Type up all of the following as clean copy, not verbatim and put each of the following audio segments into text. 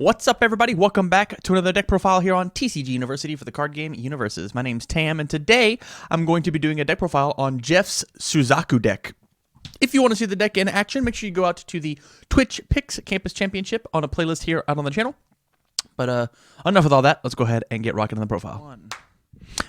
What's up, everybody? Welcome back to another deck profile here on TCG University for the card game UniVersus. My name's Tam, and today I'm going to be doing a deck profile on Jeff's Suzaku deck. If you want to see the deck in action, make sure you go out to the Twitch Picks Campus Championship on a playlist here out on the channel. But enough with all that. Let's go ahead and get rocking on the profile.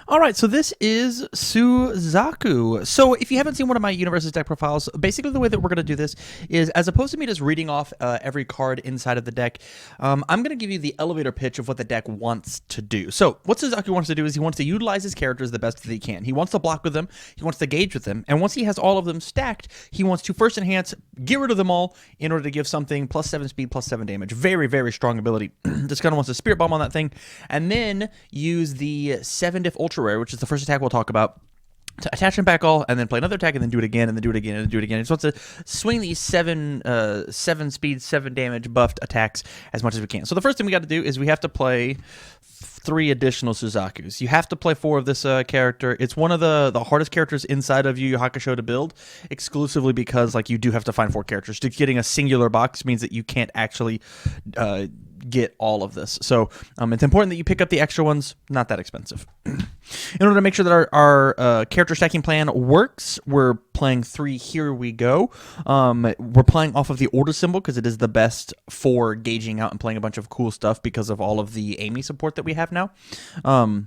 Alright, so this is Suzaku. So if you haven't seen one of my UniVersus deck profiles, basically the way that we're going to do this is, as opposed to me just reading off every card inside of the deck, I'm going to give you the elevator pitch of what the deck wants to do. So what Suzaku wants to do is he wants to utilize his characters the best that he can. He wants to block with them, he wants to gauge with them, and once he has all of them stacked, he wants to first enhance, get rid of them all in order to give something +7 speed, +7 damage. Very, very strong ability. Just kind of wants to Spirit Bomb on that thing, and then use the 7 diff Ultra Rare, which is the first attack we'll talk about, to attach him back all, and then play another attack, and then do it again, and then do it again, and then do it again. He just wants to swing these 7 speed, 7 damage buffed attacks as much as we can. So the first thing we got to do is we have to play 3 additional Suzakus. You have to play 4 of this character. It's one of the hardest characters inside of Yu Yu Hakusho to build, exclusively because you do have to find 4 characters. Just getting a singular box means that you can't actually get all of this. So it's important that you pick up the extra ones. Not that expensive. In order to make sure that our character stacking plan works, we're playing 3 Here We Go. We're playing off of the order symbol because it is the best for gauging out and playing a bunch of cool stuff because of all of the Amy support that we have now. And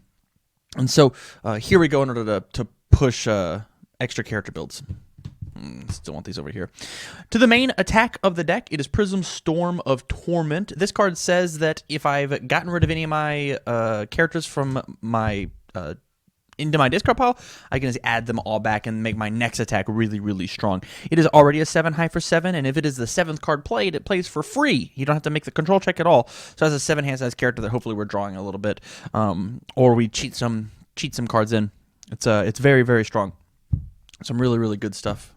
so here we go in order to push extra character builds. Still want these over here. To the main attack of the deck, it is Prism Storm of Torment. This card says that if I've gotten rid of any of my characters from my into my discard pile, I can just add them all back and make my next attack really, really strong. It is already a 7 high for 7, and if it is the 7th card played, it plays for free. You don't have to make the control check at all. So as a 7 hand size character that hopefully we're drawing a little bit, or we cheat some cards in. It's very, very strong. Some really, really good stuff.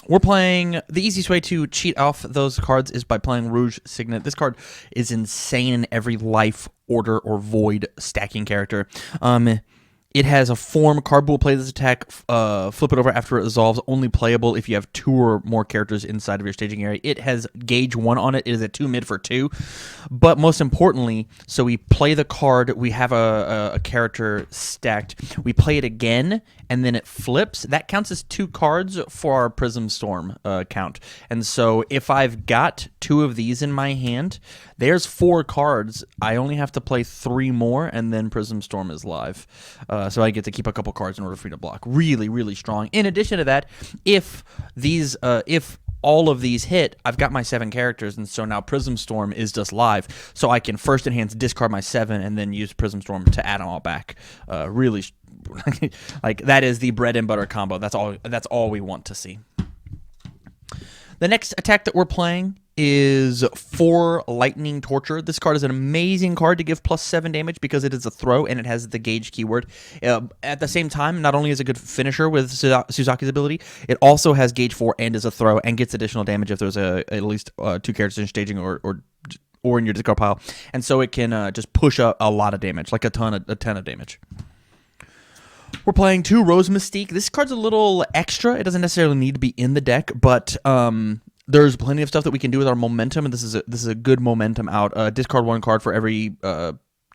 We're playing, the easiest way to cheat off those cards is by playing Rouge Signa. This card is insane in every life, order, or void stacking character. It has a form, card pool, play this attack, flip it over after it resolves, only playable if you have 2 or more characters inside of your staging area. It has gauge 1 on it. It is a 2 mid for 2. But most importantly, so we play the card, we have a character stacked, we play it again, and then it flips. That counts as 2 cards for our Prism Storm count. And so if I've got 2 of these in my hand, there's 4 cards. I only have to play 3 more, and then Prism Storm is live. So I get to keep a couple cards in order for me to block. Really, really strong. In addition to that, if all of these hit, I've got my 7 characters, and so now Prism Storm is just live. So I can first enhance, discard my 7, and then use Prism Storm to add them all back. Really, that is the bread and butter combo. That's all we want to see. The next attack that we're playing is 4 Lightning Torture. This card is an amazing card to give +7 damage because it is a throw and it has the gauge keyword. At the same time, not only is it a good finisher with Suzaku's ability, it also has gauge 4 and is a throw and gets additional damage if there's at least 2 characters in staging or in your discard pile. And so it can just push a lot of damage, like a ton of damage. We're playing 2 Rose Mystique. This card's a little extra. It doesn't necessarily need to be in the deck, but there's plenty of stuff that we can do with our momentum, and this is a good momentum out. Discard 1 card for every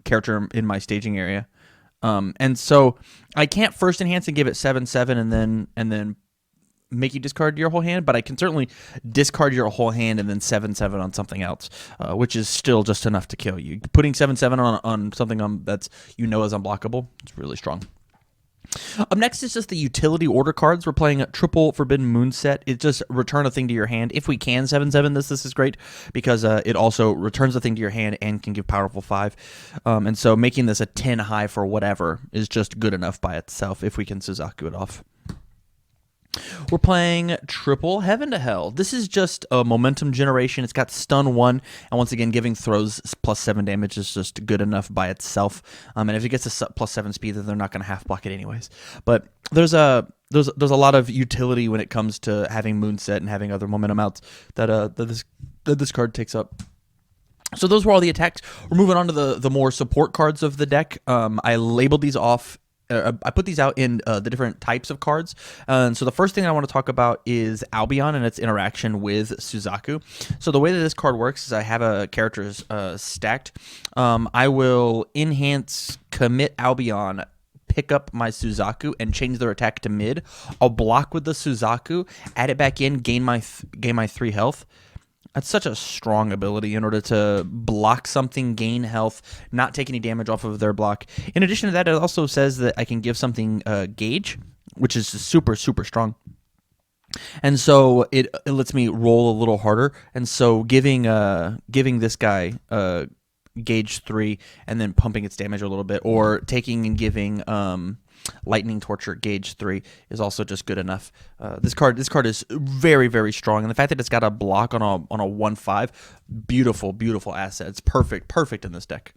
character in my staging area, and so I can't first enhance and give it 7/7 and then make you discard your whole hand, but I can certainly discard your whole hand and then 7/7 on something else, which is still just enough to kill you. Putting 7/7 on something that's is unblockable. It's really strong. Up next is just the utility order cards. We're playing a triple Forbidden Moon set. It just return a thing to your hand. If we can 7/7 this is great because it also returns a thing to your hand and can give powerful 5. And so making this a 10 high for whatever is just good enough by itself if we can Suzaku it off. We're playing triple Heaven to Hell. This is just a momentum generation. It's got stun 1, and once again, giving throws +7 damage is just good enough by itself. And if it gets a +7 speed, then they're not going to half block it anyways. But there's a lot of utility when it comes to having Moonset and having other momentum outs that this card takes up. So those were all the attacks. We're moving on to the more support cards of the deck. I labeled these off I put these out in the different types of cards. And so the first thing I want to talk about is Albion and its interaction with Suzaku. So the way that this card works is I have a character stacked. I will enhance, commit Albion, pick up my Suzaku, and change their attack to mid. I'll block with the Suzaku, add it back in, gain my 3 health. That's such a strong ability in order to block something, gain health, not take any damage off of their block. In addition to that, it also says that I can give something gauge, which is super, super strong. And so it lets me roll a little harder. And so giving this guy gauge 3 and then pumping its damage a little bit, or taking and giving lightning torture gauge 3 is also just good enough. This card is very, very strong, and the fact that it's got a block on a 1/5, beautiful asset. It's perfect in this deck.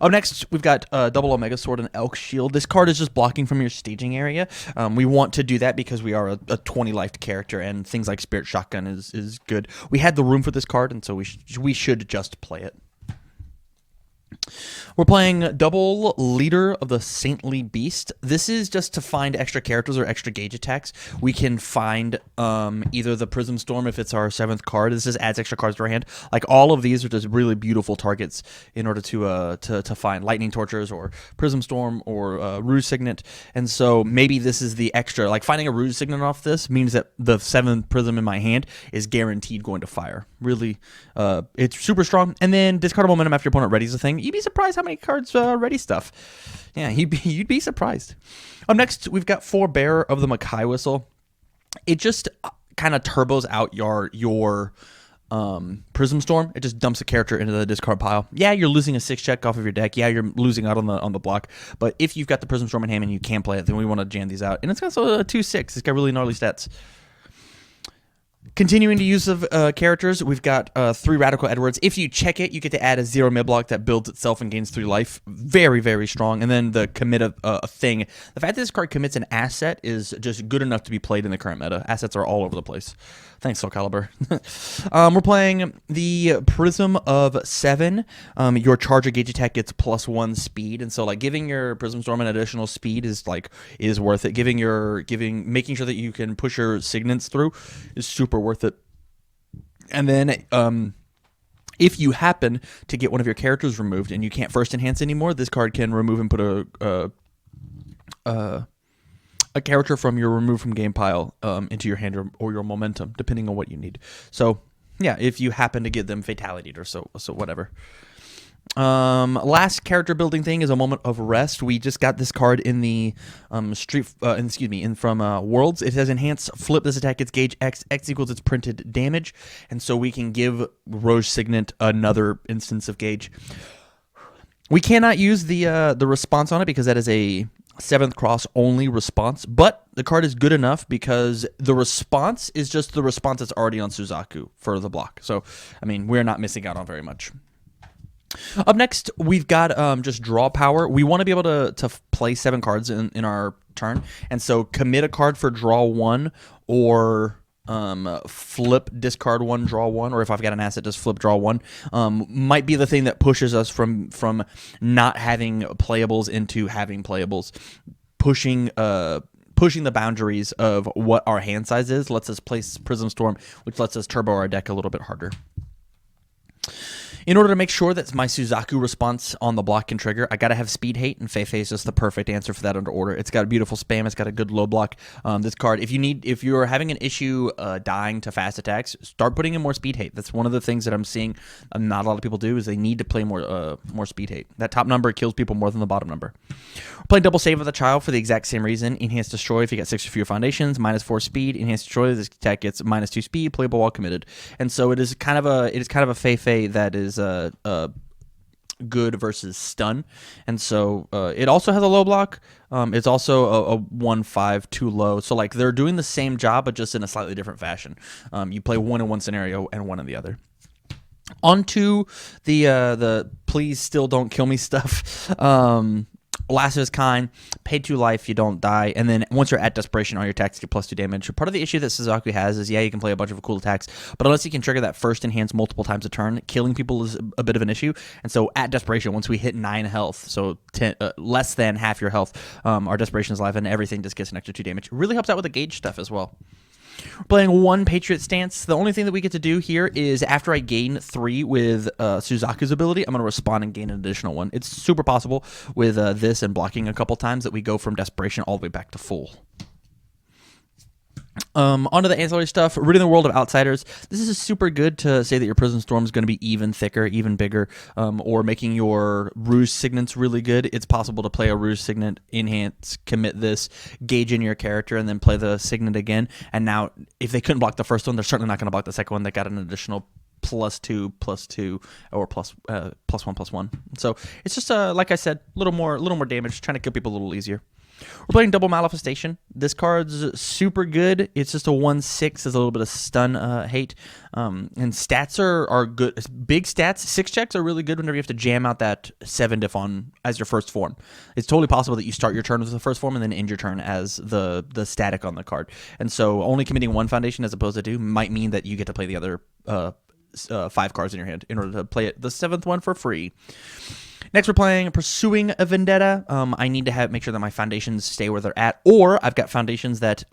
Up next, we've got Double Omega Sword and Elk Shield. This card is just blocking from your staging area. We want to do that because we are a 20-lifed character, and things like Spirit Shotgun is good. We had the room for this card, and so we should just play it. We're playing double Leader of the Saintly Beast. This is just to find extra characters or extra gauge attacks. We can find either the Prism Storm if it's our 7th card. This just adds extra cards to our hand. Like, all of these are just really beautiful targets in order to find Lightning Tortures or Prism Storm or Rouge Signa. And so maybe this is the extra. Like, finding a Rouge Signa off this means that the 7th Prism in my hand is guaranteed going to fire. Really, it's super strong. And then discard a momentum after your opponent readies a thing. You'd be surprised how many cards ready stuff. Yeah, you'd be surprised. Up next, we've got Forebearer of the Makai Whistle. It just kind of turbos out your Prism Storm. It just dumps a character into the discard pile. Yeah, you're losing a 6 check off of your deck. Yeah, you're losing out on the block. But if you've got the Prism Storm in hand and you can play it, then we want to jam these out. And it's also a 2/6. It's got really gnarly stats. Continuing to use of characters, we've got 3 Radical Edwards. If you check it, you get to add a 0 mid block that builds itself and gains 3 life. Very, very strong. And then the commit a thing. The fact that this card commits an asset is just good enough to be played in the current meta. Assets are all over the place. Thanks, Soul Calibur. We're playing the Prism of 7. Your charger gauge attack gets +1 speed, and so like giving your Prism Storm an additional speed is worth it. Making sure that you can push your signets through is super worth it. And then if you happen to get one of your characters removed and you can't first enhance anymore, this card can remove and put a character from your remove from game pile into your hand or your momentum, depending on what you need. So yeah, if you happen to get them fatality or so whatever. Last character building thing is a Moment of Rest. We just got this card in the from Worlds. It has enhance, flip this attack, its gauge X equals its printed damage, and so we can give Rouge Signa another instance of gauge. We cannot use the response on it because that is a 7th cross only response, but the card is good enough because the response is just the response that's already on Suzaku for the block. So, I mean, we're not missing out on very much. Up next, we've got just draw power. We want to be able to play 7 cards in our turn, and so commit a card for draw 1 or flip discard 1 draw 1, or if I've got an asset just flip draw 1 might be the thing that pushes us from not having playables into having playables. Pushing the boundaries of what our hand size is lets us place Prism Storm, which lets us turbo our deck a little bit harder. In order to make sure that my Suzaku response on the block can trigger, I gotta have Speed Hate, and Feifei is just the perfect answer for that under order. It's got a beautiful spam, it's got a good low block. This card, if you're having an issue dying to fast attacks, start putting in more Speed Hate. That's one of the things that I'm seeing not a lot of people do, is they need to play more Speed Hate. That top number kills people more than the bottom number. We're playing Double Save of the Child for the exact same reason. Enhanced Destroy if you got 6 or fewer foundations, -4 speed. Enhanced Destroy, this attack gets -2 speed, playable while committed. And so it is kind of a Feifei that is good versus stun, and so it also has a low block. It's also a 1/5 too low, so like they're doing the same job but just in a slightly different fashion. You play one in one scenario and one in the other. On to the please still don't kill me stuff. last of his kind, pay 2 life, you don't die, and then once you're at desperation, all your attacks get +2 damage. Part of the issue that Suzaku has is, yeah, you can play a bunch of cool attacks, but unless you can trigger that first enhance multiple times a turn, killing people is a bit of an issue. And so at desperation, once we hit 9 health, so less than half your health, our desperation is live, and everything just gets an extra 2 damage. It really helps out with the gauge stuff as well. We're playing 1 Patriot stance. The only thing that we get to do here is after I gain 3 with Suzaku's ability, I'm going to respond and gain an additional 1. It's super possible with this and blocking a couple times that we go from desperation all the way back to full. Onto the ancillary stuff, ridding the world of outsiders. This is super good to say that your Prism Storm is going to be even thicker, even bigger, or making your Rouge Signets really good. It's possible to play a Rouge Signet, enhance, commit this, gauge in your character, and then play the Signet again. And now, if they couldn't block the first one, they're certainly not going to block the second one. They got an additional +2/+2 or +1/+1. So it's just like I said, a little more damage, trying to kill people a little easier. We're playing double Manifestation. This card's super good. It's just a 1/6. There's a little bit of stun hate. And stats are good. Big stats. 6 checks are really good whenever you have to jam out that 7 diff on as your first form. It's totally possible that you start your turn with the first form and then end your turn as the static on the card. And so only committing 1 foundation as opposed to 2 might mean that you get to play the other 5 cards in your hand in order to play the 7th one for free. Next, we're playing Pursuing a Vendetta. I need to make sure that my foundations stay where they're at, or I've got foundations that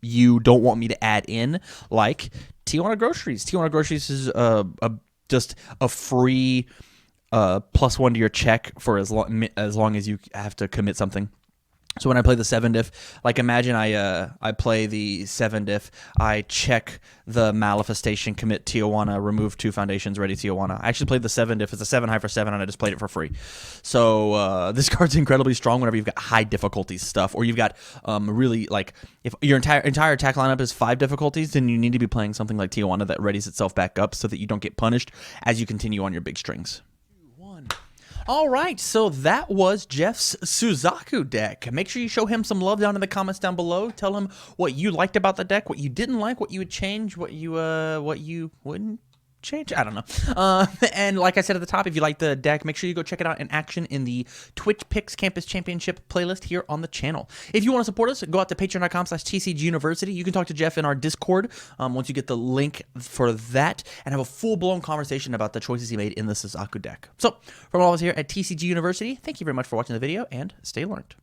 you don't want me to add in, like Tijuana Groceries. Tijuana Groceries is just a free +1 to your check for as long as you have to commit something. So when I play the 7 diff, like imagine I play the 7 diff, I check the Manifestation, commit Tijuana, remove 2 foundations, ready Tijuana. I actually played the 7 diff. It's a 7 high for 7, and I just played it for free. So this card's incredibly strong whenever you've got high difficulty stuff, or you've got really, like, if your entire attack lineup is 5 difficulties, then you need to be playing something like Tijuana that readies itself back up so that you don't get punished as you continue on your big strings. 2, 1. All right, so that was Jeff's Suzaku deck. Make sure you show him some love down in the comments down below. Tell him what you liked about the deck, what you didn't like, what you would change, what you wouldn't change. I don't know. And like I said at the top, if you like the deck, make sure you go check it out in action in the Twitch Picks Campus Championship playlist here on the channel. If you want to support us, go out to patreon.com/TCGUniversity. You can talk to Jeff in our Discord once you get the link for that and have a full-blown conversation about the choices he made in the Suzaku deck. So, from all of us here at TCG University, thank you very much for watching the video, and stay learned.